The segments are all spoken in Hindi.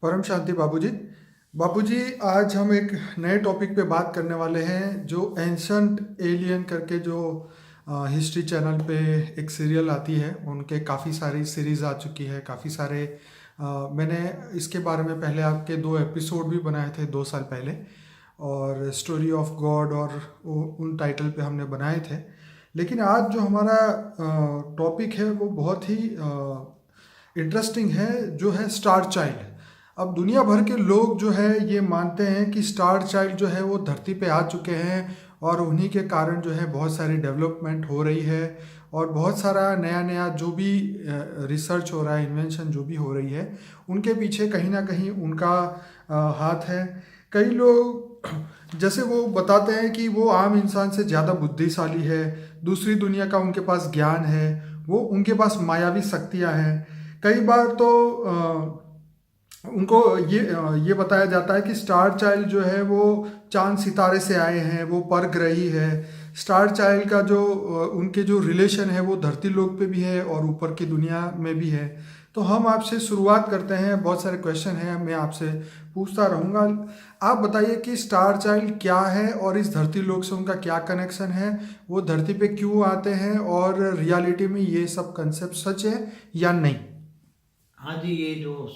परम शांति बाबूजी। बाबूजी, आज हम एक नए टॉपिक पे बात करने वाले हैं जो एंशंट एलियन करके जो हिस्ट्री चैनल पे एक सीरियल आती है। उनके काफ़ी सारी सीरीज़ आ चुकी है, काफ़ी सारे मैंने इसके बारे में पहले आपके 2 एपिसोड भी बनाए थे 2 साल पहले, और स्टोरी ऑफ गॉड और उन टाइटल पे हमने बनाए थे। लेकिन आज जो हमारा टॉपिक है वो बहुत ही इंटरेस्टिंग है, जो है स्टार चाइल्ड। अब दुनिया भर के लोग जो है ये मानते हैं कि स्टार चाइल्ड जो है वो धरती पे आ चुके हैं, और उन्हीं के कारण जो है बहुत सारी डेवलपमेंट हो रही है, और बहुत सारा नया नया जो भी रिसर्च हो रहा है, इन्वेंशन जो भी हो रही है, उनके पीछे कहीं ना कहीं उनका हाथ है। कई लोग जैसे वो बताते हैं कि वो आम इंसान से ज़्यादा बुद्धिशाली है, दूसरी दुनिया का उनके पास ज्ञान है, वो उनके पास मायावी शक्तियाँ हैं। कई बार तो उनको ये बताया जाता है कि स्टार चाइल्ड जो है वो चांद सितारे से आए हैं, वो परग्रही है। स्टार चाइल्ड का जो उनके जो रिलेशन है वो धरती लोक पे भी है और ऊपर की दुनिया में भी है। तो हम आपसे शुरुआत करते हैं, बहुत सारे क्वेश्चन हैं, मैं आपसे पूछता रहूँगा। आप बताइए कि स्टार चाइल्ड क्या है और इस धरती लोक से उनका क्या कनेक्शन है, वो धरती पे क्यों आते हैं, और रियलिटी में ये सब कंसेप्ट सच है या नहीं। हाँ जी, ये जो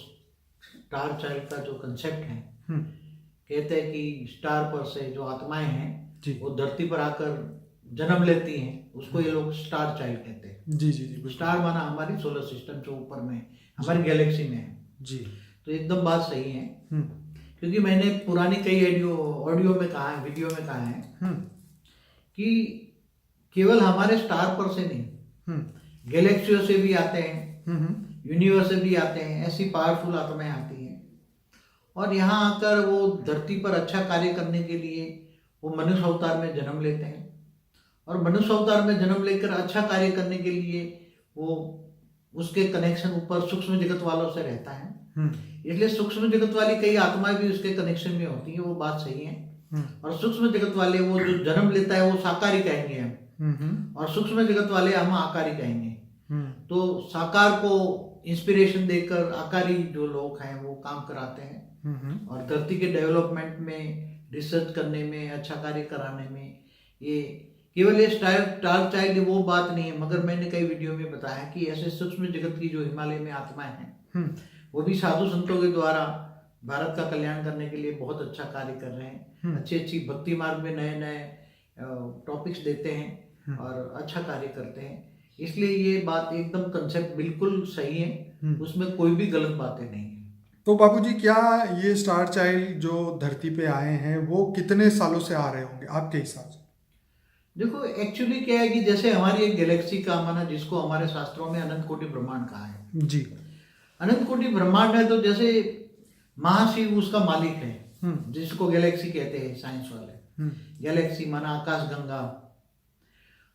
स्टार चाइल्ड का जो कंसेप्ट है, हम्म। कहते हैं कि स्टार पर से जो आत्माएं हैं जी वो धरती पर आकर जन्म लेती हैं, उसको ये लोग स्टार चाइल्ड कहते हैं। जी जी जी बिल्कुल। स्टार माना हमारी सोलर सिस्टम जो ऊपर में हमारी गैलेक्सी में है। जी। तो एकदम बात सही है, हम्म क्योंकि मैंने पुरानी कई ऑडियो में कहा है, वीडियो में कहा है हम्म कि केवल हमारे स्टार पर से नहीं, हम्म गैलेक्सियों से भी आते हैं, हम्म यूनिवर्स से भी आते हैं, ऐसी पावरफुल आत्माएं आती हैं और यहाँ आकर वो धरती पर अच्छा कार्य करने के लिए वो मनुष्य अवतार में जन्म लेते हैं, और मनुष्य अवतार में जन्म लेकर अच्छा कार्य करने के लिए वो उसके कनेक्शन ऊपर सूक्ष्म जगत वालों से रहता है। इसलिए सूक्ष्म जगत वाली कई आत्माएं भी उसके कनेक्शन में होती है, वो बात सही है। और सूक्ष्म जगत वाले वो जो जन्म लेता है वो साकारी कहेंगे हम, और सूक्ष्म जगत वाले हम आकारी कहेंगे। तो साकार को इंस्पिरेशन देकर आकारी जो लोग हैं वो काम कराते हैं, और धरती के डेवलपमेंट में, रिसर्च करने में, अच्छा कार्य कराने में ये केवल ये स्टार चाइल्ड वो बात नहीं है। मगर मैंने कई वीडियो में बताया कि ऐसे सूक्ष्म जगत की जो हिमालय में आत्माएं हैं वो भी साधु संतों के द्वारा भारत का कल्याण करने के लिए बहुत अच्छा कार्य कर रहे हैं। अच्छी अच्छी भक्ति मार्ग में नए नए टॉपिक्स देते हैं और अच्छा कार्य करते हैं। इसलिए ये बात एकदम कंसेप्ट बिल्कुल सही है, उसमें कोई भी गलत बातें नहीं है। तो बाबूजी, क्या ये स्टार चाइल्ड जो धरती पे आए हैं वो कितने सालों से आ रहे होंगे आपके हिसाब से? देखो, एक्चुअली क्या है कि जैसे हमारी एक गैलेक्सी का माना, जिसको हमारे शास्त्रों में अनंत कोटि ब्रह्मांड कहा है जी। अनंत कोटि ब्रह्मांड है, तो जैसे महाशिव उसका मालिक है, जिसको गैलेक्सी कहते हैं साइंस वाले। गैलेक्सी माना आकाश गंगा,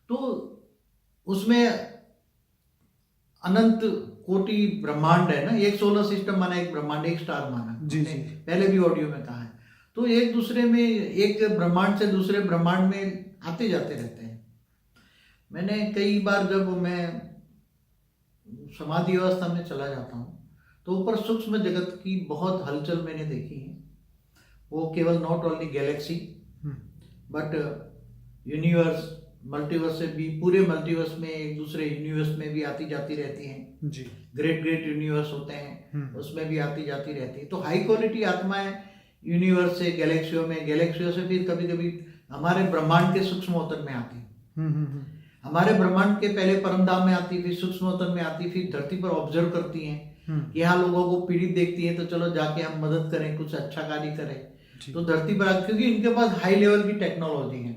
तो उसमें अनंत कोटि ब्रह्मांड है ना। एक सोलर सिस्टम माना एक ब्रह्मांड, एक स्टार माना जी जी। पहले भी ऑडियो में कहा है। तो एक दूसरे में, एक ब्रह्मांड से दूसरे ब्रह्मांड में आते जाते रहते हैं। मैंने कई बार जब मैं समाधि अवस्था में चला जाता हूँ तो ऊपर सूक्ष्म जगत की बहुत हलचल मैंने देखी है। वो केवल not only Galaxy but universe, multiverse से भी, पूरे मल्टीवर्स में एक दूसरे यूनिवर्स में भी आती जाती रहती हैं जी। ग्रेट ग्रेट यूनिवर्स होते हैं, उसमें भी आती जाती रहती है। तो हाई क्वालिटी आत्माएं यूनिवर्स से, गैलेक्सियों में, गैलेक्सियों से फिर कभी कभी हमारे ब्रह्मांड के सूक्ष्मोत्तर में आती है। हमारे ब्रह्मांड के पहले परमधाम में आती, फिर सूक्ष्मोत्तर में आती, फिर धरती पर ऑब्जर्व करती हैं कि यहाँ लोगों को पीड़ित देखती है, तो चलो जाके हम मदद करें, कुछ अच्छा कार्य करें। तो धरती पर, क्योंकि इनके पास हाई लेवल की टेक्नोलॉजी है।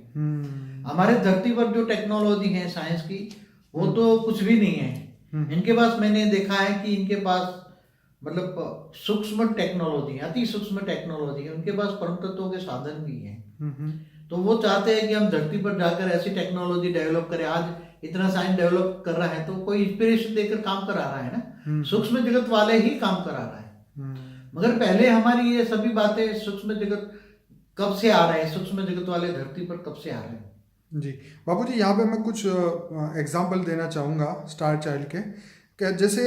हमारे धरती पर जो टेक्नोलॉजी है साइंस की, वो तो कुछ भी नहीं है इनके पास। मैंने देखा है कि इनके पास मतलब सूक्ष्म टेक्नोलॉजी, अति सूक्ष्म टेक्नोलॉजी है उनके पास, परम तत्वों के साधन भी हैं। तो वो चाहते हैं कि हम धरती पर जाकर ऐसी टेक्नोलॉजी डेवलप करें। आज इतना साइंस डेवलप कर रहा है तो कोई इंस्पिरेशन देकर काम करा रहा है ना, सूक्ष्म जगत वाले ही काम करा रहा है। मगर पहले हमारी ये सभी बातें, सूक्ष्म जगत कब से आ रहे हैं, सूक्ष्म जगत वाले धरती पर कब से आ रहे हैं जी। बाबूजी, यहाँ पे मैं कुछ एग्जाम्पल देना चाहूँगा स्टार चाइल्ड के। जैसे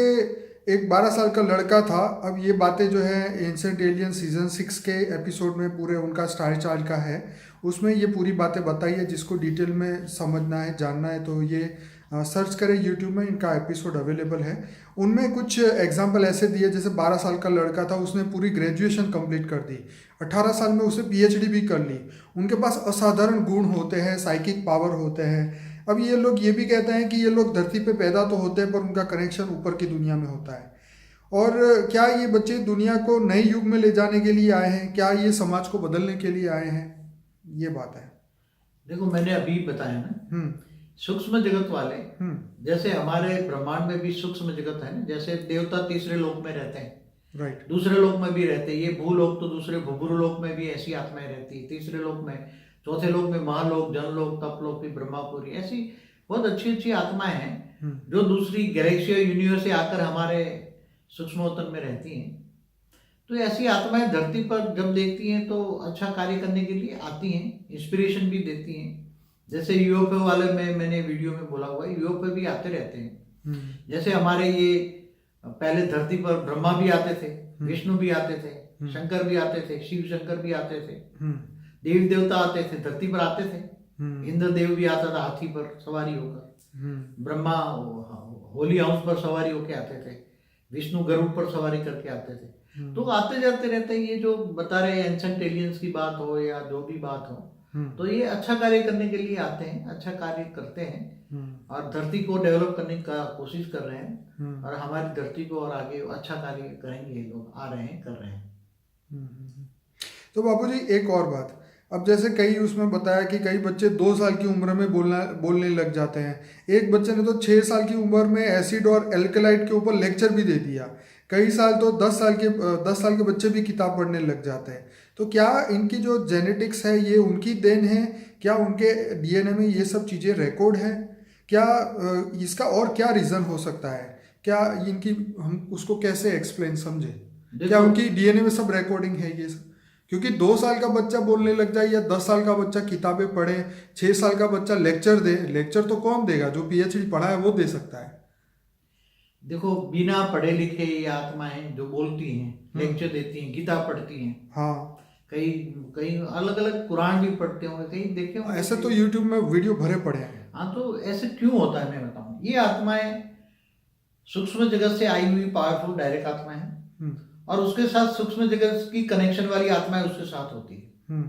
एक 12 साल का लड़का था। अब ये बातें जो है एंशिएंट एलियन सीजन 6 के एपिसोड में पूरे उनका स्टार चार्ट का है, उसमें ये पूरी बातें बताई है। जिसको डिटेल में समझना है, जानना है, तो ये सर्च करें यूट्यूब में, इनका एपिसोड अवेलेबल है। उनमें कुछ एग्जाम्पल ऐसे दिए, जैसे 12 साल का लड़का था, उसने पूरी ग्रेजुएशन कंप्लीट कर दी, 18 साल में उसने पीएचडी भी कर ली। उनके पास असाधारण गुण होते हैं, साइकिक पावर होते हैं। अब ये लोग ये भी कहते हैं कि ये लोग धरती पे पैदा तो होते हैं, पर उनका कनेक्शन ऊपर की दुनिया में होता है। और क्या ये बच्चे दुनिया को नए युग में ले जाने के लिए आए हैं? क्या ये समाज को बदलने के लिए आए हैं? ये बात है। देखो, मैंने अभी बताया ना, सूक्ष्म जगत वाले, जैसे हमारे ब्रह्मांड में भी सूक्ष्म जगत है ना, जैसे देवता तीसरे लोक में रहते हैं, राइट, दूसरे लोक में भी रहते हैं। ये भूलोक तो दूसरे भूगुरु लोक में भी ऐसी आत्माएं रहती है, तीसरे लोक में, चौथे लोक में महालोक, जनलोक, तपलोक, भी ब्रह्मापुरी, ऐसी बहुत अच्छी अच्छी आत्माएं हैं जो दूसरी गैलेक्सी और यूनिवर्स से आकर हमारे सूक्ष्मोत्तन में रहती हैं। तो ऐसी आत्माएं धरती पर जब देखती हैं तो अच्छा कार्य करने के लिए आती हैं, इंस्पिरेशन भी देती हैं। जैसे यूएफओ वाले में मैंने वीडियो में बोला हुआ है, यूएफओ भी आते रहते हैं। जैसे हमारे ये पहले धरती पर ब्रह्मा भी आते थे, विष्णु भी आते थे, शंकर भी आते थे, शिव शंकर भी आते थे, देवी देवता आते थे, धरती पर आते थे। इंद्रदेव भी आता था हाथी पर सवारी होकर, ब्रह्मा होली हाउस पर सवारी होके आते थे, विष्णु गरुड़ पर सवारी करके आते थे। तो आते जाते रहते हैं। ये जो बता रहे हैं एंशिएंट एलियंस की बात हो या जो भी बात हो, तो ये अच्छा कार्य करने के लिए आते हैं, अच्छा कार्य करते हैं और धरती को डेवलप करने का कोशिश कर रहे हैं, और हमारी धरती को और आगे अच्छा कार्य करेंगे। लोग आ रहे हैं, कर रहे हैं। तो बाबूजी एक और बात, अब जैसे कई उसमें बताया कि कई बच्चे 2 साल की उम्र में बोलने लग जाते हैं। एक बच्चे ने तो 6 साल की उम्र में एसिड और एल्कलाइड के ऊपर लेक्चर भी दे दिया। कई साल तो 10 साल के बच्चे भी किताब पढ़ने लग जाते हैं। तो क्या इनकी जो जेनेटिक्स है ये उनकी देन है? क्या उनके डीएनए में ये सब चीज़ें रिकॉर्ड है? क्या इसका और क्या रीज़न हो सकता है? क्या इनकी, हम उसको कैसे एक्सप्लेन समझे? क्या उनकी डीएनए में सब रिकॉर्डिंग है ये सब? क्योंकि 2 साल का बच्चा बोलने लग जाए या 10 साल का बच्चा किताबें पढ़े, 6 साल का बच्चा लेक्चर दे, लेक्चर तो कौन देगा? जो पीएचडी पढ़ा है वो दे सकता है। देखो, बिना पढ़े लिखे ये आत्माएं जो बोलती हैं, लेक्चर देती हैं, गीता पढ़ती हैं, हाँ, कई कई अलग अलग कुरान भी पढ़ते होंगे, कहीं देखे होंगे। ऐसे तो यूट्यूब में वीडियो भरे पड़े हैं। हाँ, तो ऐसे क्यों होता है मैं बताऊं। ये आत्माएं सूक्ष्म जगत से आई हुई पावरफुल डायरेक्ट आत्माएं हैं, और उसके साथ सूक्ष्म जगत की कनेक्शन वाली आत्माएं उसके साथ होती है।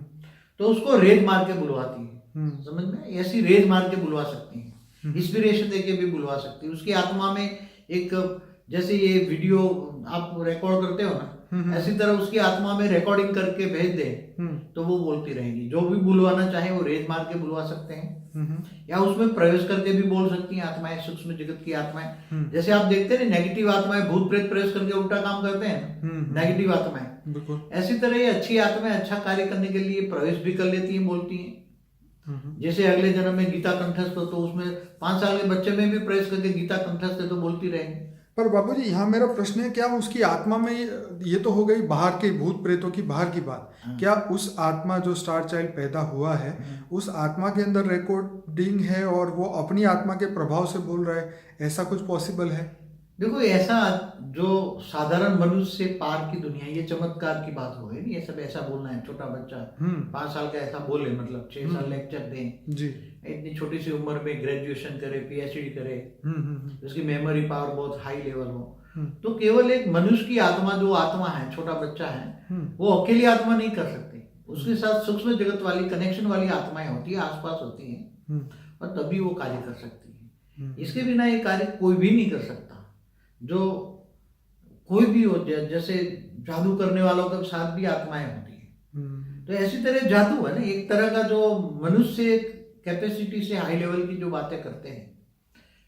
तो उसको रेज मार के बुलवाती है, समझ में? ऐसी रेज मार के बुलवा सकती है, इंस्पिरेशन देके भी बुलवा सकती है। उसकी आत्मा में एक, जैसे ये वीडियो आप रिकॉर्ड करते हो ना, ऐसी तरह उसकी आत्मा में रिकॉर्डिंग करके भेज दे तो वो बोलती रहेगी। जो भी बुलवाना चाहे वो रेज मार के बुलवा सकते हैं, या उसमें प्रवेश करके भी बोल सकती हैं आत्माएं, सूक्ष्म जगत की आत्माएं। जैसे आप देखते हैं नेगेटिव आत्माएं भूत प्रेत प्रवेश करके उल्टा काम करते हैं, नेगेटिव आत्माएं। ऐसी तरह ये अच्छी आत्माएं अच्छा कार्य करने के लिए प्रवेश भी कर लेती हैं, बोलती हैं। जैसे अगले जन्म में गीता कंठस्थ हो तो उसमें 5 साल के बच्चे में भी प्रवेश करके गीता कंठस्थ है तो बोलती रहेंगी। पर बाबूजी यहाँ मेरा प्रश्न है, क्या उसकी आत्मा में, ये तो हो गई बाहर के भूत प्रेतों की बाहर की बात, क्या उस आत्मा जो स्टार चाइल्ड पैदा हुआ है, उस आत्मा के अंदर रिकॉर्डिंग है और वो अपनी आत्मा के प्रभाव से बोल रहा है? ऐसा कुछ पॉसिबल है? देखो, ऐसा जो साधारण मनुष्य से पार की दुनिया, ये चमत्कार की बात हो गई। ये सब ऐसा बोलना है, छोटा बच्चा 5 साल का ऐसा बोले, मतलब 6 साल लेक्चर दें जी, इतनी छोटी सी उम्र में ग्रेजुएशन करे, पीएचडी करे, उसकी मेमोरी पावर बहुत हाई लेवल हो, तो केवल एक मनुष्य की आत्मा, जो आत्मा है, छोटा बच्चा है, वो अकेली आत्मा नहीं कर सकती। उसके साथ सूक्ष्म जगत वाली कनेक्शन वाली आत्माएं होती है, आसपास होती हैं, और तभी वो कार्य कर सकती है। इसके बिना ये कार्य कोई भी नहीं कर सकता। जो कोई भी हो, जैसे जादू करने वालों के साथ भी आत्माएं होती है, तो ऐसी तरह जादू है ना, एक तरह का, जो मनुष्य कैपेसिटी से हाई लेवल की जो बातें करते हैं,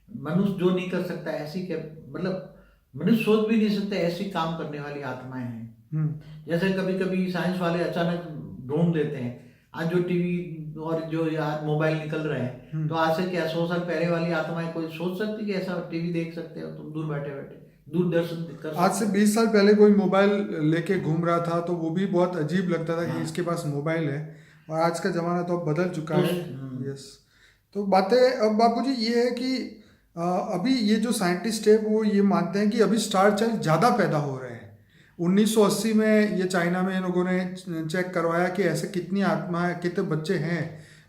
मनुष्य जो नहीं कर सकता ऐसी, मतलब मनुष्य सोच भी नहीं सकता ऐसी काम करने वाली आत्माएं हैं। जैसे कभी कभी साइंस वाले अचानक ढूंढ देते हैं, आज जो टीवी और जो यार मोबाइल निकल रहे हैं, तो आज से क्या 100 साल पहले वाली आत्माएं कोई सोच सकती कि ऐसा टीवी देख सकते हो तुम दूर बैठे बैठे, दूरदर्शन कर? आज से 20 साल पहले कोई मोबाइल लेके घूम रहा था तो वो भी बहुत अजीब लगता था कि इसके पास मोबाइल है, और आज का जमाना तो अब बदल चुका है। यस, तो बातें अब बापूजी ये है कि अभी ये जो साइंटिस्ट है वो ये मानते हैं कि अभी स्टार चाइल्ड ज़्यादा पैदा हो रहे हैं। 1980 में ये चाइना में इन लोगों ने चेक करवाया कि ऐसे कितनी आत्माएं, कितने बच्चे हैं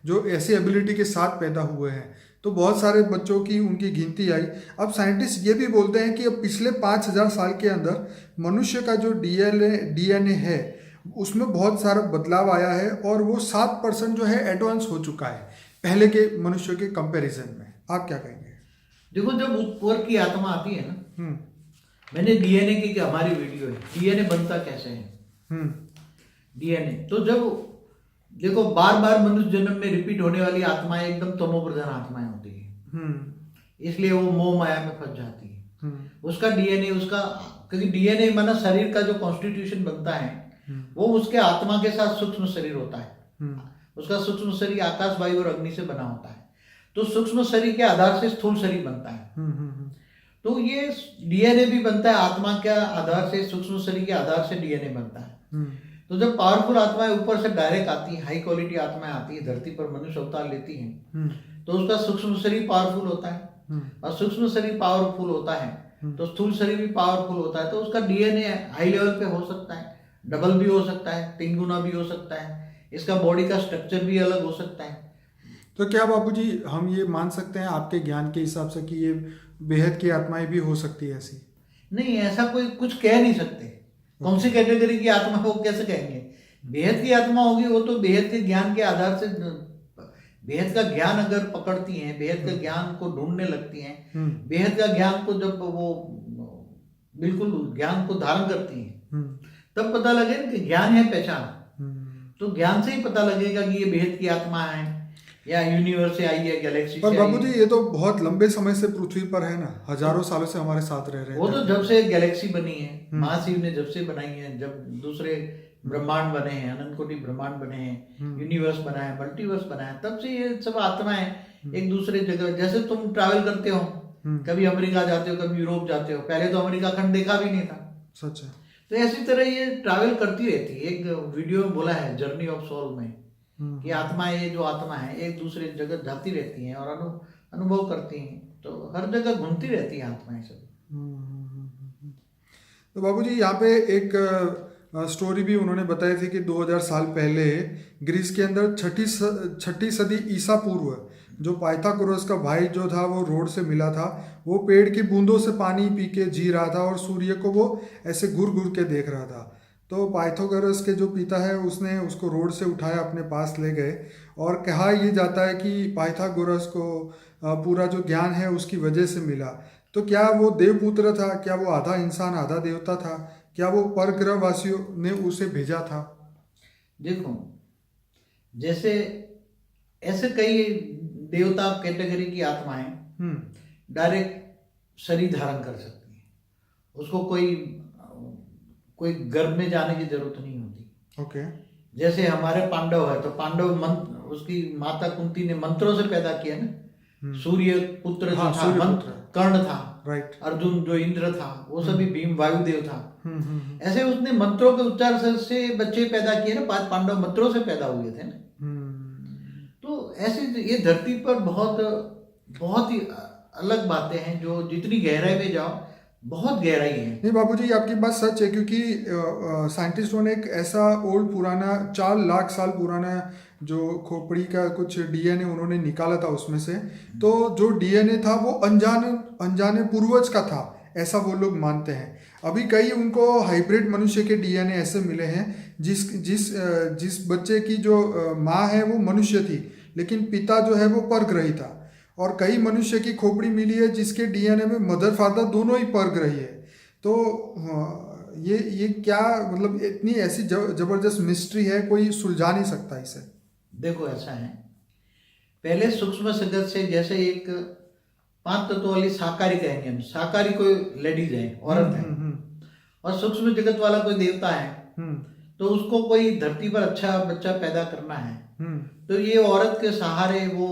जो ऐसी एबिलिटी के साथ पैदा हुए हैं। तो बहुत सारे बच्चों की उनकी गिनती आई। अब साइंटिस्ट ये भी बोलते हैं कि अब पिछले 5000 साल के अंदर मनुष्य का जो डीएनए है उसमें बहुत सारा बदलाव आया है और वो 7% जो है एडवांस हो चुका है पहले के मनुष्य के कंपैरिजन में। आप क्या कहेंगे? देखो, जब ऊपर की आत्मा आती है ना, मैंने डीएनए की हमारी वीडियो है, डीएनए बनता कैसे है। डीएनए तो जब देखो बार बार मनुष्य जन्म में रिपीट होने वाली आत्माएं एकदम तमोप्रधान आत्माएं होती है, इसलिए वो मोह माया में फंस जाती है। उसका डीएनए, उसका क्योंकि डीएनए माना शरीर का जो कॉन्स्टिट्यूशन बनता है वो उसके आत्मा के साथ सूक्ष्म शरीर होता है। उसका सूक्ष्म शरीर आकाश, वायु और अग्नि से बना होता है। तो सूक्ष्म शरीर के आधार से स्थूल शरीर बनता है। तो ये डीएनए भी बनता है आत्मा के आधार से, सूक्ष्म शरीर के आधार से डीएनए बनता है। तो जब पावरफुल आत्माएं ऊपर से डायरेक्ट आती है, हाई क्वालिटी आत्माएं आती है, धरती पर मनुष्य अवतार लेती हैं, तो उसका सूक्ष्म शरीर पावरफुल होता है। और सूक्ष्म शरीर पावरफुल होता है तो स्थूल शरीर भी पावरफुल होता है। तो उसका डीएनए हाई लेवल पे हो सकता है, डबल भी हो सकता है, 3 गुना भी हो सकता है। इसका बॉडी का स्ट्रक्चर भी अलग हो सकता है। तो क्या बाबूजी हम ये मान सकते हैं आपके ज्ञान के हिसाब से कि ये बेहद की आत्माएं भी हो सकती है ऐसी? नहीं, ऐसा कोई कुछ कह नहीं सकते। कौन सी कैटेगरी की आत्मा हो कैसे कहेंगे? बेहद की आत्मा होगी वो तो बेहद के ज्ञान के आधार से, बेहद का ज्ञान अगर पकड़ती हैं, बेहद का ज्ञान को ढूंढने लगती हैं, बेहद का ज्ञान को जब वो बिल्कुल ज्ञान को धारण करती हैं, तब पता लगेगा कि ज्ञान है पहचान। तो ज्ञान से ही पता लगेगा कि ये बेहद की आत्मा है या यूनिवर्स से आई है, गैलेक्सी से आई है। पर बाबूजी ये तो बहुत लंबे समय से पृथ्वी पर है ना, हजारों सालों से हमारे साथ रह रहे हैं। वो तो जब से गैलेक्सी बनी है, महाशिव ने जब से बनाई है, जब दूसरे ब्रह्मांड बने हैं, अनंत कोटि ब्रह्मांड बने हैं, यूनिवर्स बना है, मल्टीवर्स बना है, तब से ये सब आत्माएं एक दूसरे जगह, जैसे तुम ट्रैवल करते हो, कभी अमेरिका जाते हो, कभी यूरोप जाते हो, पहले तो अमेरिका खंड देखा भी नहीं था। सच है। तो ऐसी तरह ये ट्रैवल करती रहती है। एक वीडियो में बोला है जर्नी ऑफ सोल में कि आत्माएं, ये जो आत्मा है एक दूसरे जगह जाती रहती हैं और अनुभव करती हैं। तो हर जगह घूमती रहती है आत्माएं सब। तो बाबूजी यहाँ पे एक स्टोरी भी उन्होंने बताई थी कि 2000 साल पहले ग्रीस के अंदर छठी सदी ईसा पूर्व जो पाइथागोरस का भाई जो था वो रोड से मिला था। वो पेड़ की बूंदों से पानी पी के जी रहा था और सूर्य को वो ऐसे घूर घूर के देख रहा था। तो पाइथागोरस के जो पिता है उसने उसको रोड से उठाया, अपने पास ले गए और कहा ये जाता है कि पाइथागोरस को पूरा जो ज्ञान है उसकी वजह से मिला। तो क्या वो देवपुत्र था? क्या वो आधा इंसान आधा देवता था? क्या वो परग्रह वासियों ने उसे भेजा था? देखो, जैसे ऐसे कई देवता कैटेगरी की आत्माएं डायरेक्ट शरीर धारण कर सकती हैं। उसको कोई गर्भ में जाने की जरूरत नहीं होती। ओके। जैसे हमारे पांडव है, तो पांडव उसकी माता कुंती ने मंत्रों से पैदा किया ना। सूर्य पुत्र जो था, कर्ण था, राइट। अर्जुन जो इंद्र था, वो सभी भीम वायुदेव था। ऐसे उसने मंत्रों के उच्चारण से बच्चे पैदा किए ना। 5 पांडव मंत्रों से पैदा हुए थे ना। तो ऐसे ये धरती पर बहुत ही अलग बातें हैं जो जितनी गहराई में जाओ बहुत गहराई है। नहीं बाबूजी, आपकी बात सच है, क्योंकि साइंटिस्टों ने एक ऐसा ओल्ड पुराना 4 लाख साल पुराना जो खोपड़ी का कुछ डीएनए उन्होंने निकाला था उसमें से। तो जो डीएनए था वो अनजाने पूर्वज का था, ऐसा वो लोग मानते हैं। अभी कई उनको हाइब्रिड मनुष्य के डीएनए ऐसे मिले हैं जिस बच्चे की जो माँ है वो मनुष्य थी लेकिन पिता जो है वो परग्रही था। और कई मनुष्य की खोपड़ी मिली है जिसके डीएनए में मदर फादर दोनों ही परग्रही है। तो ये क्या मतलब इतनी ऐसी जबरदस्त मिस्ट्री है, कोई सुलझा नहीं सकता इसे। देखो ऐसा है, पहले सूक्ष्म जगत से जैसे एक 5 तत्वों वाली शाकाहारी कहेंगे हम, शाकाहारी कोई लेडीज है, औरत है, और सूक्ष्म जगत वाला कोई देवता है, तो उसको कोई धरती पर अच्छा बच्चा पैदा करना है। तो ये औरत के सहारे वो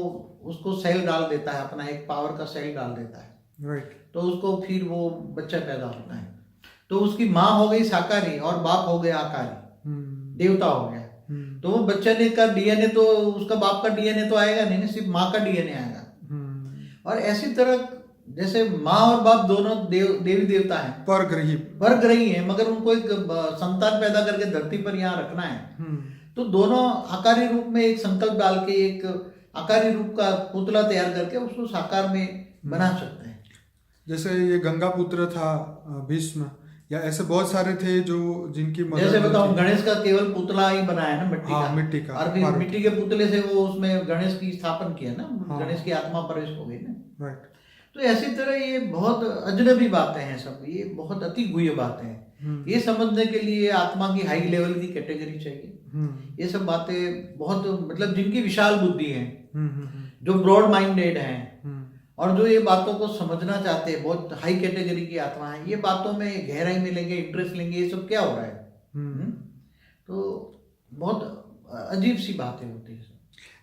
उसको सेल डाल देता है, अपना एक पावर का सेल डाल देता है, राइट। तो उसको फिर वो बच्चा पैदा होता है। तो उसकी माँ हो गई शाकाहारी और बाप हो गया आकारी, देवता हो गया। तो वो बच्चे ने का डीएनए तो उसका बाप का डीएनए तो आएगा नहीं, सिर्फ माँ का डीएनए आएगा। और ऐसी तरह जैसे माँ और बाप दोनों देवी देवता हैं, परग्रही हैं, मगर उनको एक संतान पैदा करके धरती पर यहाँ रखना है, तो दोनों आकारी रूप में एक संकल्प डाल के एक आकारी रूप का पुतला तैयार करके उसको साकार में बना सकते हैं। जैसे ये गंगा पुत्र था भीष्म, या ऐसे बहुत सारे थे जो जिनकी मदद, जैसे बताऊं गणेश का केवल पुतला ही बनाया ना मिट्टी हाँ, का, मिट्टी का, और फिर मिट्टी के पुतले से वो उसमें गणेश की स्थापन किया ना, हाँ, गणेश की आत्मा प्रवेश हो गई ना, राइट। तो ऐसी तरह ये बहुत अजनबी बातें हैं सब, ये बहुत अति गुह्य बातें हैं। ये समझने के लिए आत्मा की हाई लेवल की कैटेगरी चाहिए। ये सब बातें बहुत मतलब जिनकी विशाल बुद्धि है, जो ब्रॉड माइंडेड हैं, और जो ये बातों को समझना चाहते हैं, बहुत हाई कैटेगरी की आत्मा है, ये बातों में गहराई में लेंगे, इंटरेस्ट लेंगे, ये सब क्या हो रहा है। तो बहुत अजीब सी बातें होती है।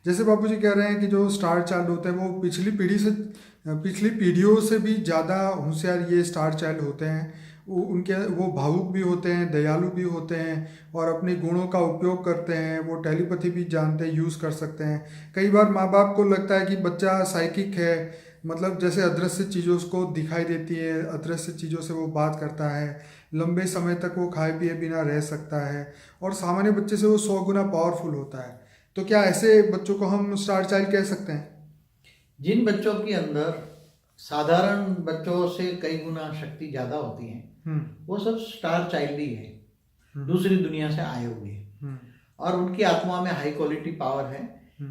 जैसे बापूजी कह रहे हैं कि जो स्टार चाइल्ड होते हैं वो पिछली पीढ़ियों से भी ज़्यादा होशियार ये स्टार चाइल्ड होते हैं। वो भावुक भी होते हैं, दयालु भी होते हैं, और अपने गुणों का उपयोग करते हैं। वो टेलीपैथी भी जानते हैं, यूज़ कर सकते हैं। कई बार माँ बाप को लगता है कि बच्चा साइकिक है, मतलब जैसे अदृश्य चीज़ों को दिखाई देती है, अदृश्य चीज़ों से वो बात करता है, लंबे समय तक वो खाए पिए बिना रह सकता है, और सामान्य बच्चे से वो 100 गुना पावरफुल होता है। तो क्या ऐसे बच्चों को हम स्टार चाइल्ड कह सकते हैं? जिन बच्चों के अंदर साधारण बच्चों से कई गुना शक्ति ज्यादा होती है, वो सब स्टार चाइल्ड ही है, दूसरी दुनिया से आए हुए हैं, और उनकी आत्मा में हाई क्वालिटी पावर है,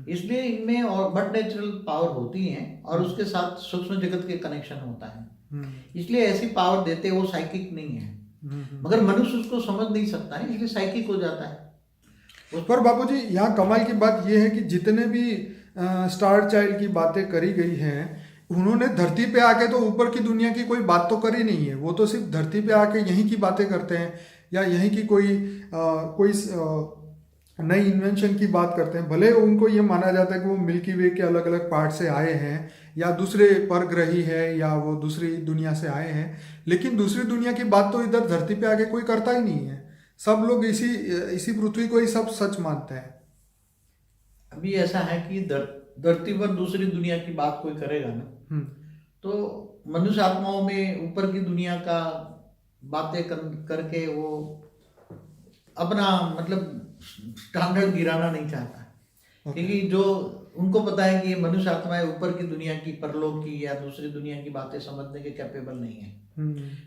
इसलिए इनमें और बट नेचुरल पावर होती है, और उसके साथ सूक्ष्म जगत के कनेक्शन होता है, इसलिए ऐसी पावर देते वो साइकिक नहीं है, मगर मनुष्य उसको समझ नहीं सकता है, इसलिए साइकिक हो जाता है। पर बापूजी यहाँ कमाल की बात यह है कि जितने भी स्टार चाइल्ड की बातें करी गई हैं, उन्होंने धरती पे आके तो ऊपर की दुनिया की कोई बात तो करी नहीं है। वो तो सिर्फ धरती पे आके यहीं की बातें करते हैं, या यहीं की कोई नई इन्वेंशन की बात करते हैं। भले उनको ये माना जाता है कि वो मिल्की वे के अलग अलग पार्ट से आए हैं, या दूसरे परग्रही है, या वो दूसरी दुनिया से आए हैं, लेकिन दूसरी दुनिया की बात तो इधर धरती पे आके कोई करता ही नहीं है। सब लोग इसी पृथ्वी को ही सब सच मानते हैं। अभी ऐसा है कि धरती पर दूसरी दुनिया की बात कोई करेगा ना, तो मनुष्य आत्माओं में ऊपर की दुनिया का बातें करके वो अपना मतलब स्टैंडर्ड गिराना नहीं चाहता, क्योंकि जो उनको पता है कि ये मनुष्य आत्माएं ऊपर की दुनिया की, परलोक की या दूसरी दुनिया की बातें समझने के कैपेबल नहीं है।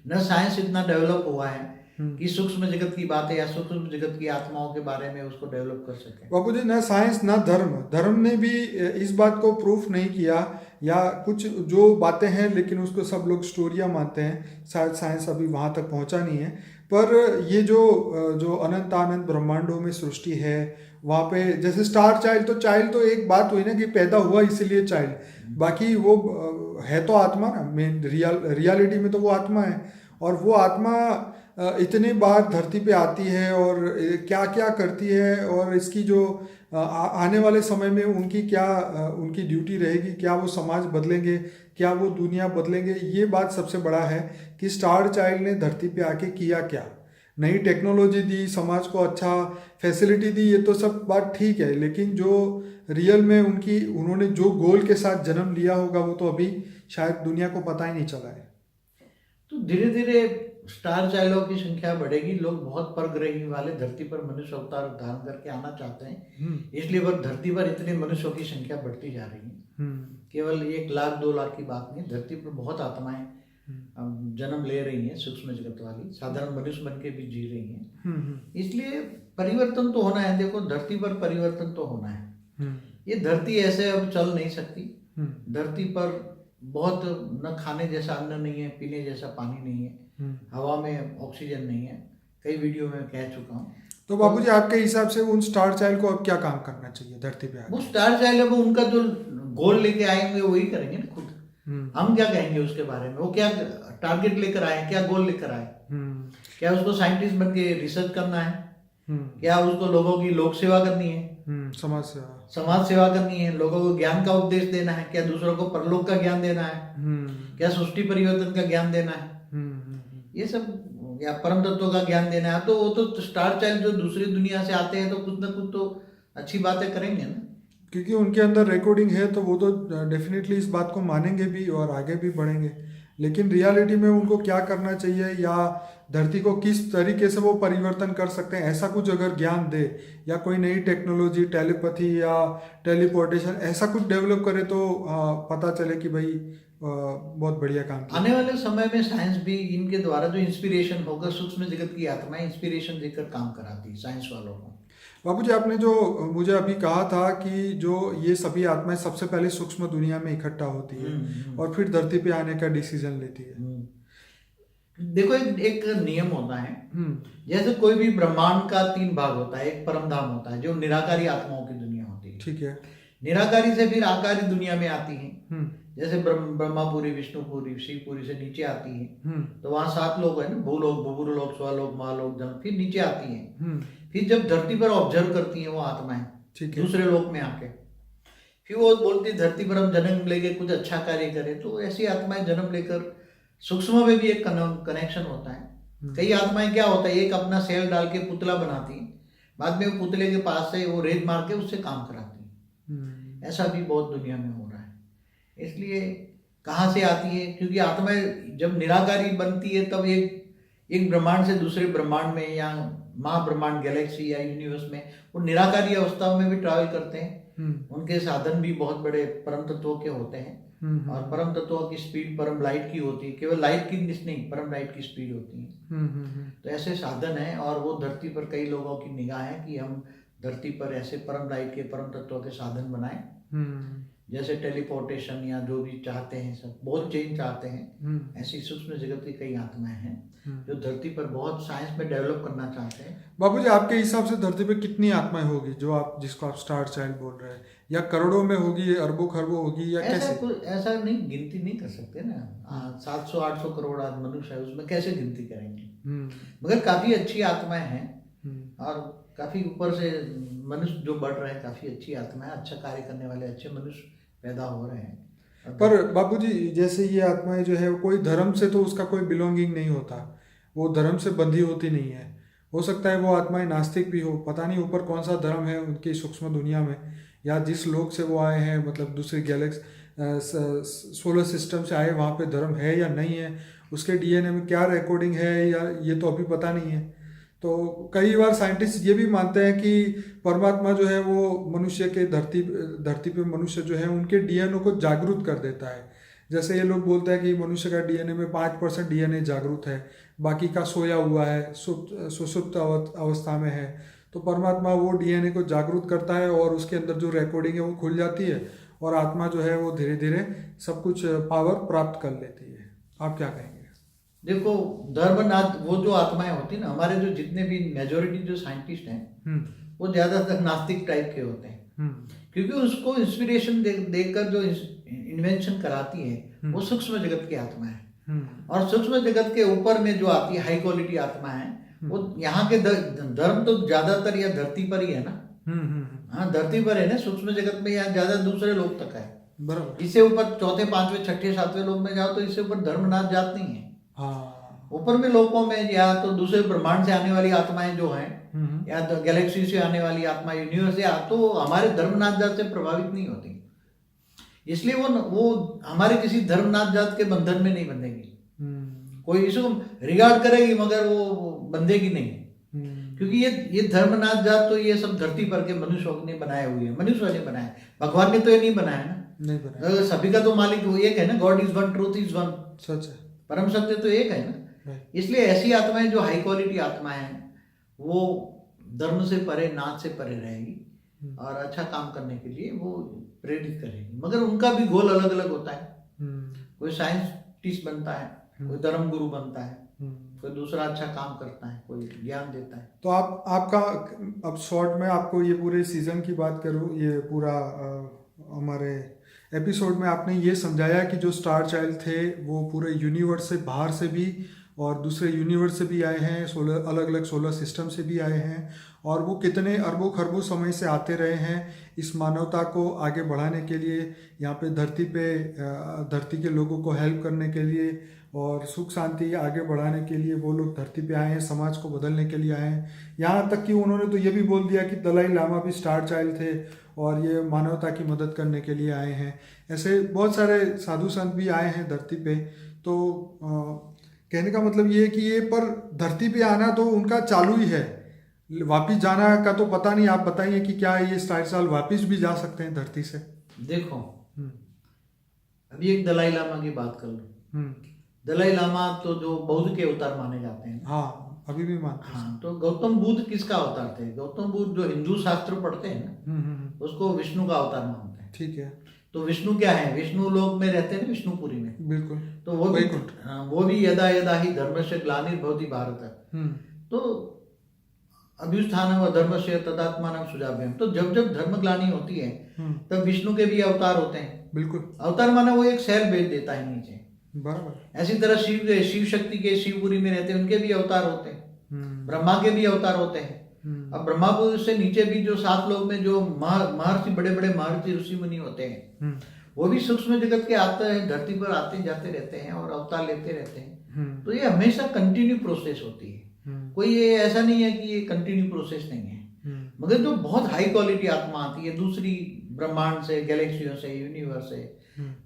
न साइंस इतना डेवलप हुआ है कि सूक्ष्म जगत की बातें या सूक्ष्म जगत की आत्माओं के बारे में उसको डेवलप कर सके। बापूजी, न साइंस न धर्म ने भी इस बात को प्रूफ नहीं किया, या कुछ जो बातें हैं लेकिन उसको सब लोग स्टोरियां मानते हैं। शायद साइंस अभी वहां तक पहुंचा नहीं है, पर ये जो अनंत अनंत ब्रह्मांडों में सृष्टि है, वहाँ पे जैसे स्टार चाइल्ड तो एक बात हुई ना कि पैदा हुआ इसीलिए चाइल्ड, बाकी वो है तो आत्मा ना, मेन रियलिटी में तो वो आत्मा है। और वो आत्मा इतनी बार धरती पे आती है और क्या क्या करती है, और इसकी जो आने वाले समय में उनकी ड्यूटी रहेगी, क्या वो समाज बदलेंगे, क्या वो दुनिया बदलेंगे। ये बात सबसे बड़ा है कि स्टार चाइल्ड ने धरती पे आके किया क्या। नई टेक्नोलॉजी दी, समाज को अच्छा फैसिलिटी दी, ये तो सब बात ठीक है, लेकिन जो रियल में उन्होंने जो गोल के साथ जन्म लिया होगा वो तो अभी शायद दुनिया को पता ही नहीं चला है। तो धीरे धीरे स्टार चाइल्डों की संख्या बढ़ेगी, लोग बहुत परग्रही वाले धरती पर मनुष्य अवतार धारण करके आना चाहते हैं, इसलिए वह धरती पर इतने मनुष्यों की संख्या बढ़ती जा रही है। केवल 1 लाख 2 लाख की बात नहीं, धरती पर बहुत आत्माएं जन्म ले रही हैं, सूक्ष्म जगत वाली साधारण मनुष्य बन के भी जी रही हैं। इसलिए परिवर्तन तो होना है। देखो, धरती पर परिवर्तन तो होना है। ये धरती ऐसे अब चल नहीं सकती। धरती पर बहुत न खाने जैसा अन्न नहीं है, पीने जैसा पानी नहीं है, हवा में ऑक्सीजन नहीं है, कई वीडियो में कह चुका हूँ। तो बापूजी, आपके हिसाब से उन स्टार चाइल्ड को अब क्या काम करना चाहिए धरती पे आके? वो स्टार चाइल्ड है, वो उनका जो गोल लेके आएंगे वही करेंगे ना खुद। हम क्या कहेंगे उसके बारे में? वो क्या टारगेट लेकर आए, क्या गोल लेकर आए? क्या उसको साइंटिस्ट बन के रिसर्च करना है? क्या उसको लोगों की लोक सेवा करनी है? समाज सेवा करनी है? लोगों को ज्ञान का उपदेश देना है? क्या दूसरों को परलोक का ज्ञान देना है? क्या सृष्टि परिवर्तन का ज्ञान देना है? ये सब, या परम तत्व का ज्ञान देना है? तो वो तो स्टार चाइल्ड जो दूसरी दुनिया से आते हैं तो कुछ ना कुछ तो अच्छी बातें करेंगे ना। क्योंकि उनके अंदर रिकॉर्डिंग है तो वो तो डेफिनेटली इस बात को मानेंगे भी और आगे भी बढ़ेंगे, लेकिन रियलिटी में उनको क्या करना चाहिए या धरती को किस तरीके से वो परिवर्तन कर सकते हैं, ऐसा कुछ अगर ज्ञान दे या कोई नई टेक्नोलॉजी, टेलीपैथी या टेलीपोर्टेशन ऐसा कुछ डेवलप करे तो पता चले कि भाई बहुत बढ़िया काम किया। आने वाले समय में साइंस भी इनके द्वारा जो इंस्पिरेशन होगा, सूक्ष्म जगत की आत्माएं इंस्पिरेशन देकर काम कराती है साइंस वालों को। बाबूजी, आपने जो मुझे अभी कहा था कि जो ये सभी आत्माएं सबसे पहले सूक्ष्म दुनिया में इकट्ठा होती है और फिर धरती पे आने का डिसीजन लेती है। देखो, एक नियम होता है, जैसे कोई भी ब्रह्मांड का 3 भाग होता है। एक परम धाम होता है जो निराकारी आत्माओं की दुनिया होती है, ठीक है। निराकारी से फिर आकारी दुनिया में आती है, जैसे ब्रह्मापुरी, विष्णुपुरी, शिवपुरी से नीचे आती है। तो वहां 7 लोग है ना, भूलोक, भूलोक, स्वलोक, महालोक, जल, फिर नीचे आती है। फिर जब धरती पर ऑब्जर्व करती है वो आत्माएं दूसरे लोक में आके, फिर वो बोलती धरती पर हम जन्म लेके कुछ अच्छा कार्य करें, तो ऐसी आत्माएं जन्म लेकर सूक्ष्म में भी एक कनेक्शन होता है। कई आत्माएं क्या होता है, एक अपना सेल डाल के पुतला बनाती है, बाद में वो पुतले के पास से वो रेत मार के उससे काम कराती है। ऐसा भी बहुत दुनिया में हो रहा है। इसलिए कहाँ से आती है, क्योंकि आत्माएं जब निराकारी बनती है तब एक ब्रह्मांड से दूसरे ब्रह्मांड में या महाब्रह्मांड, गैलेक्सी या यूनिवर्स में वो निराकारी अवस्थाओं में भी ट्रैवल करते हैं। उनके साधन भी बहुत बड़े परम तत्वों के होते हैं, और परम तत्वों की स्पीड परम लाइट की होती है, केवल लाइट की नहीं, परम लाइट की स्पीड होती है। तो ऐसे साधन है, और वो धरती पर कई लोगों की निगाह है कि हम धरती पर ऐसे परम लाइट के, परम तत्वों के साधन बनाएं, जैसे टेलीपोर्टेशन या जो भी चाहते हैं, सब बहुत चेंज चाहते हैं। ऐसी सूक्ष्म जगत की कई आत्माएं हैं जो धरती पर बहुत साइंस में डेवलप करना चाहते हैं। बाबूजी, आपके हिसाब से धरती पे कितनी आत्माएं होगी जिसको आप स्टार चाइल्ड बोल रहे हैं, या करोड़ों में होगी, अरबों खरबों होगी, या कैसे? ऐसा नहीं, गिनती नहीं कर सकते ना। 700-800 करोड़ मनुष्य है, उसमें कैसे गिनती करेंगे। मगर काफी अच्छी आत्माएं हैं, और काफी ऊपर से मनुष्य जो बढ़ रहे हैं, काफी अच्छी आत्माएं, अच्छा कार्य करने वाले अच्छे मनुष्य पैदा हो रहे हैं। पर बाबूजी, जैसे ये आत्माएं जो है, कोई धर्म से तो उसका कोई बिलोंगिंग नहीं होता, वो धर्म से बंधी होती नहीं है। हो सकता है वो आत्माएं नास्तिक भी हो, पता नहीं ऊपर कौन सा धर्म है उनकी सूक्ष्म दुनिया में, या जिस लोक से वो आए हैं, मतलब दूसरी सोलर सिस्टम से आए, वहाँ पे धर्म है या नहीं है, उसके डीएनए में क्या रिकॉर्डिंग है, या ये तो अभी पता नहीं है। तो कई बार साइंटिस्ट ये भी मानते हैं कि परमात्मा जो है वो मनुष्य के धरती पे मनुष्य जो है उनके डीएनए को जागरूक कर देता है। जैसे ये लोग बोलते हैं कि मनुष्य का डीएनए में 5% डीएनए जागरूक है, बाकी का सोया हुआ है, सुषुप्त अवस्था में है। तो परमात्मा वो डीएनए को जागरूक करता है और उसके अंदर जो रिकॉर्डिंग है वो खुल जाती है, और आत्मा जो है वो धीरे धीरे सब कुछ पावर प्राप्त कर लेती है। आप क्या कहेंगे? देखो, धर्मनाथ वो जो आत्माएं होती है ना, हमारे जो जितने भी मेजोरिटी जो साइंटिस्ट हैं वो ज्यादातर नास्तिक टाइप के होते हैं, क्योंकि उसको इंस्पिरेशन देकर जो इन्वेंशन कराती है वो सूक्ष्म जगत की आत्मा है। और सूक्ष्म जगत के ऊपर में जो आती है हाई क्वालिटी आत्मा है, वो यहाँ के धर्म तो ज्यादातर या धरती पर ही है ना। हाँ, धरती पर है ना, सूक्ष्म जगत में यहाँ ज्यादा दूसरे लोग तक है। बराबर। इससे ऊपर 4थे, 5वें, 6ठे, 7वें लोग में जाओ तो इससे ऊपर धर्मनाथ जात नहीं है। ऊपर में लोगों में या तो दूसरे ब्रह्मांड से आने वाली आत्माएं जो हैं, या तो गैलेक्सी से आने वाली आत्मा, यूनिवर्स से तो हमारे धर्मनाथ जात से प्रभावित नहीं होती, इसलिए वो हमारे किसी धर्मनाथ जात के बंधन में नहीं बंधेगी। कोई इसको रिगार्ड करेगी मगर वो बंधेगी नहीं, क्योंकि ये धर्मनाथ जात तो ये सब धरती पर के मनुष्यों ने बनाए हुए हैं, मनुष्य ने बनाए, भगवान ने तो ये नहीं बनाया ना। नहीं बनाया। सभी का तो मालिक वो एक है ना, God is one, truth is one, सच है, परम सत्य तो एक है ना। इसलिए ऐसी आत्माएं जो हाई क्वालिटी आत्माएं हैं वो धर्म से परे, नाच से परे रहेगी और अच्छा काम करने के लिए वो प्रेरित करेगी। मगर उनका भी गोल अलग अलग होता है। कोई साइंटिस्ट बनता है, कोई धर्म गुरु बनता है, कोई दूसरा अच्छा काम करता है, कोई ज्ञान देता है। तो आपका अब शॉर्ट में आपको ये पूरे सीजन की बात करूँ, ये पूरा हमारे एपिसोड में आपने ये समझाया कि जो स्टार चाइल्ड थे वो पूरे यूनिवर्स से बाहर से भी और दूसरे यूनिवर्स से भी आए हैं, सोलर अलग अलग सोलर सिस्टम से भी आए हैं, और वो कितने अरबों खरबों समय से आते रहे हैं इस मानवता को आगे बढ़ाने के लिए, यहाँ पे धरती के लोगों को हेल्प करने के लिए और सुख शांति आगे बढ़ाने के लिए वो लोग धरती पे आए हैं, समाज को बदलने के लिए आए हैं। यहाँ तक कि उन्होंने तो ये भी बोल दिया कि दलाई लामा भी स्टार चाइल्ड थे और ये मानवता की मदद करने के लिए आए हैं। ऐसे बहुत सारे साधु संत भी आए हैं धरती पे। तो कहने का मतलब ये है कि ये पर धरती पे आना तो उनका चालू ही है, वापिस जाना का तो पता नहीं। आप बताइए कि क्या ये स्टार चाइल्ड वापिस भी जा सकते हैं धरती से? देखो, अभी एक दलाई लामा की बात कर लो। दलाई लामा तो जो बौद्ध के अवतार माने जाते हैं। हाँ, अभी भी मानते हैं। हाँ, तो गौतम बुद्ध किसका अवतार थे? गौतम बुद्ध जो हिंदू शास्त्र पढ़ते हैं ना, उसको विष्णु का अवतार मानते हैं। ठीक है। तो विष्णु क्या है? विष्णु लोक में रहते हैं ना, विष्णुपुरी में। बिल्कुल। तो वो भी यदा यदा ही धर्म से ग्लानिर्भवति भारत। तो अभ्युत्थान व धर्म से तदात्मानं सुजाभ्यम। तो जब जब धर्म ग्लानि होती है तब विष्णु के भी अवतार होते हैं। बिल्कुल। अवतार माना वो एक शैल भेज देता है नीचे। बराबर। ऐसी तरह शिव शक्ति के शिवपुरी में रहते हैं, उनके भी अवतार होते हैं। ब्रह्मा के भी अवतार होते हैं। अब ब्रह्मापुर से नीचे भी जो 7 लोग में जो महर्षि, बड़े बड़े महर्षि ऋषि मुनि होते हैं, वो भी सूक्ष्म जगत के आते हैं, धरती पर आते जाते रहते हैं और अवतार लेते रहते हैं। तो ये हमेशा कंटिन्यू प्रोसेस होती है। कोई ये ऐसा नहीं है कि ये कंटिन्यू प्रोसेस नहीं है। मगर जो बहुत हाई क्वालिटी आत्मा आती है दूसरी ब्रह्मांड से, गैलेक्सियों से, यूनिवर्स से,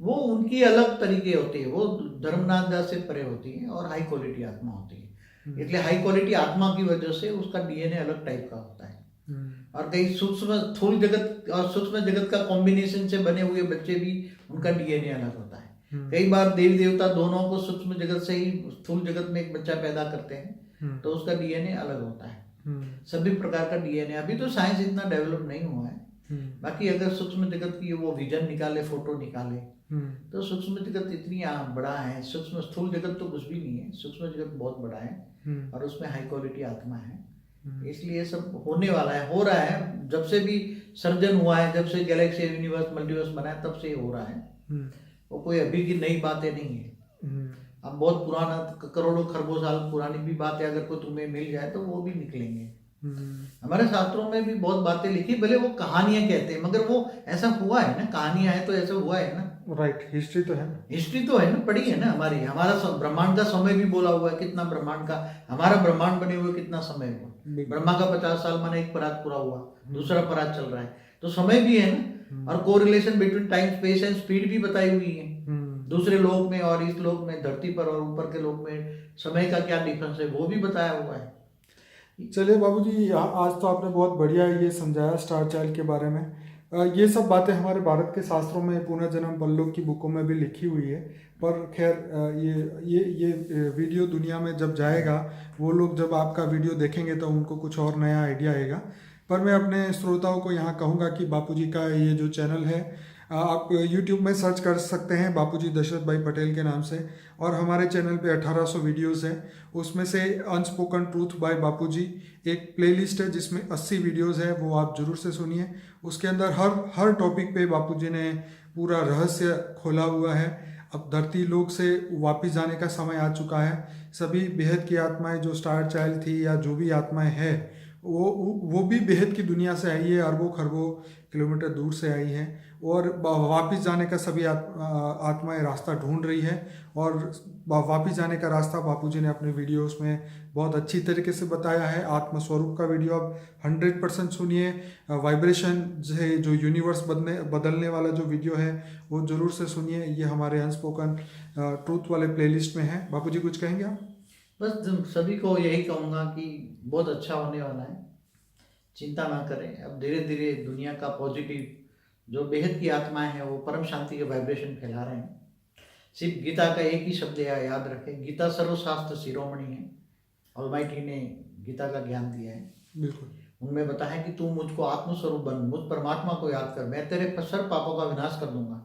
वो उनकी अलग तरीके होती है। वो धर्मनादा से परे होती है और हाई क्वालिटी आत्मा होती है। इसलिए हाई क्वालिटी आत्मा की वजह से उसका डीएनए अलग टाइप का होता है। और कई सूक्ष्म स्थूल जगत और सूक्ष्म जगत का कॉम्बिनेशन से बने हुए बच्चे भी, उनका डीएनए अलग होता है। कई बार देवी देवता दोनों को सूक्ष्म जगत से ही स्थूल जगत में एक बच्चा पैदा करते हैं, तो उसका डीएनए अलग होता है। सभी प्रकार का डीएनए। अभी तो साइंस इतना डेवलप नहीं हुआ है। बाकी अगर सूक्ष्म जगत की वो विजन निकाले, फोटो निकाले, तो सूक्ष्म जगत इतनी बड़ा है। सूक्ष्म स्थूल जगत तो कुछ भी नहीं है, सूक्ष्म जगत बहुत बड़ा है और उसमें हाई क्वालिटी आत्मा है। इसलिए ये सब होने वाला है, हो रहा है। जब से भी सर्जन हुआ है, जब से गैलेक्सी, यूनिवर्स, मल्टीवर्स बना है, तब से ये हो रहा है। वो कोई अभी की नई बातें नहीं है। अब बहुत पुराना, करोड़ों खरबों साल पुरानी भी बातें अगर कोई तुम्हें मिल जाए तो वो भी निकलेंगे। हमारे शास्त्रों में भी बहुत बातें लिखी, भले वो कहानियां कहते हैं, मगर वो ऐसा हुआ है ना, कहानियां हैं तो ऐसा हुआ है ना। राइट, हिस्ट्री तो है ना, हिस्ट्री तो है ना, पढ़ी है ना हमारी। हमारा ब्रह्मांड का समय भी बोला हुआ है, कितना ब्रह्मांड का, हमारा ब्रह्मांड बने हुए कितना समय हुआ। ब्रह्मा का 50 साल माने एक परात पूरा हुआ, दूसरा परात चल रहा है, तो समय भी है ना। और correlation between time, space and speed भी बताई हुई है। दूसरे लोक में और इस लोक में, धरती पर और ऊपर के लोक में समय का क्या डिफरेंस है, वो भी बताया हुआ है। चलिए बाबूजी, आज तो आपने बहुत बढ़िया ये समझाया स्टार चाइल्ड के बारे में। ये सब बातें हमारे भारत के शास्त्रों में, पुनर्जन्म परलोक की बुकों में भी लिखी हुई है। पर खैर ये वीडियो दुनिया में जब जाएगा, वो लोग जब आपका वीडियो देखेंगे तो उनको कुछ और नया आइडिया आएगा। पर मैं अपने श्रोताओं को यहाँ कहूँगा कि बापूजी का ये जो चैनल है, आप YouTube में सर्च कर सकते हैं बापूजी दशरथ भाई पटेल के नाम से। और हमारे चैनल पे 1800 वीडियोस हैं, उसमें से अनस्पोकन ट्रूथ बाय बापूजी एक प्लेलिस्ट है जिसमें 80 वीडियोस है, वो आप जरूर से सुनिए। उसके अंदर हर टॉपिक पे बापूजी ने पूरा रहस्य खोला हुआ है। अब धरती लोक से वापस जाने का समय आ चुका है। सभी बेहद की आत्माएं, जो स्टार चाइल्ड थी या जो भी आत्माएं हैं, वो भी बेहद की दुनिया से आई है, अरबों खरबों किलोमीटर दूर से आई हैं। और वापस जाने का सभी आत्माएं रास्ता ढूंढ रही है। और वापस जाने का रास्ता बापूजी ने अपने वीडियोस में बहुत अच्छी तरीके से बताया है। आत्मस्वरूप का वीडियो आप 100% सुनिए। वाइब्रेशन से जो यूनिवर्स बदलने वाला जो वीडियो है वो ज़रूर से सुनिए। ये हमारे अनस्पोकन ट्रूथ वाले प्लेलिस्ट में है। बापूजी कुछ कहेंगे आप? बस सभी को यही कहूँगा कि बहुत अच्छा होने वाला है, चिंता ना करें। अब धीरे धीरे दुनिया का पॉजिटिव, जो बेहद की आत्माएं हैं, वो परम शांति के वाइब्रेशन फैला रहे हैं। सिर्फ गीता का एक ही शब्द है, याद रखें, गीता सर्वशास्त्र शिरोमणि है। ऑलमाइटी ने गीता का ज्ञान दिया है। बिल्कुल। उनमें बताया कि तू मुझको आत्मस्वरूप बन, मुझ परमात्मा को याद कर, मैं तेरे सब पापों का विनाश कर दूंगा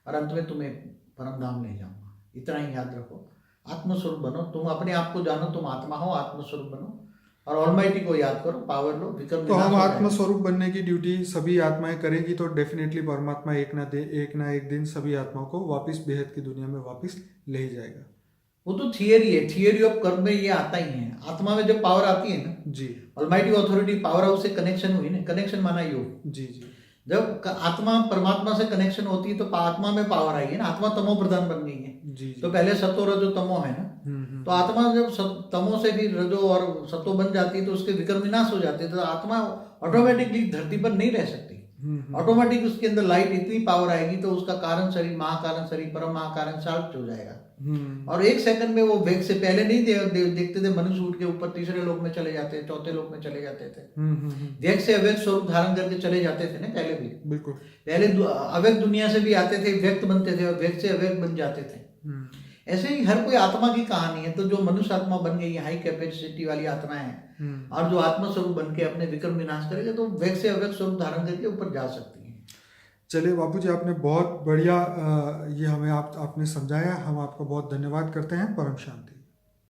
और अंत में तुम्हें परम धाम ले जाऊंगा। इतना ही याद रखो, आत्मस्वरूप बनो। तुम अपने आप को जानो, तुम आत्मा हो, आत्मस्वरूप बनो और ऑलमाइटी को याद करो, पावर लो, विक्रम। तो हम आत्मस्वरूप बनने की ड्यूटी सभी आत्माएं करेगी तो डेफिनेटली परमात्मा एक ना एक दिन सभी आत्माओं को वापस बेहद की दुनिया में वापस ले ही जाएगा। वो तो थियरी है, थियरी ऑफ कर्म में ये आता ही है। आत्मा में जब पावर आती है ना, जी ऑलमाइटी अथॉरिटी पावर हाउस से कनेक्शन हुई ना, कनेक्शन माना योग। जी जी जब आत्मा परमात्मा से कनेक्शन होती है तो आत्मा में पावर आई है ना, आत्मा तमो प्रधान बन गई है। जी जी तो पहले सतो रजो तमो है ना, तो आत्मा जब तमो से भी रजो और सतो बन जाती है तो उसके विक्रम विनाश हो जाते हैं, तो आत्मा ऑटोमेटिकली धरती पर नहीं रह सकती। ऑटोमेटिक उसके अंदर लाइट इतनी पावर आएगी तो उसका कारण शरीर, महाकारण शरीर, परम महाकारण शांत हो जाएगा। और एक सेकंड में वो वेग से पहले नहीं देखते थे, मनुष्य उठ के ऊपर तीसरे लोक में चले जाते थे, चौथे लोक में चले जाते थे। वेग से अवेग स्वरूप धारण करके चले जाते थे ना पहले भी। बिल्कुल। पहले अवेग दुनिया से भी आते थे, व्यक्त बनते थे और वेग से अवेग बन जाते थे। ऐसे ही हर कोई आत्मा की कहानी है। तो जो मनुष्य आत्मा बन गई, हाई कैपेसिटी वाली आत्मा है, और जो आत्मा स्वरूप बन के अपने विक्रम विनाश करेगा तो वेग से अवेग स्वरूप धारण करके ऊपर जा सकती है। चलिए बापूजी, आपने बहुत बढ़िया ये हमें आपने समझाया। हम आपका बहुत धन्यवाद करते हैं। परम शांति।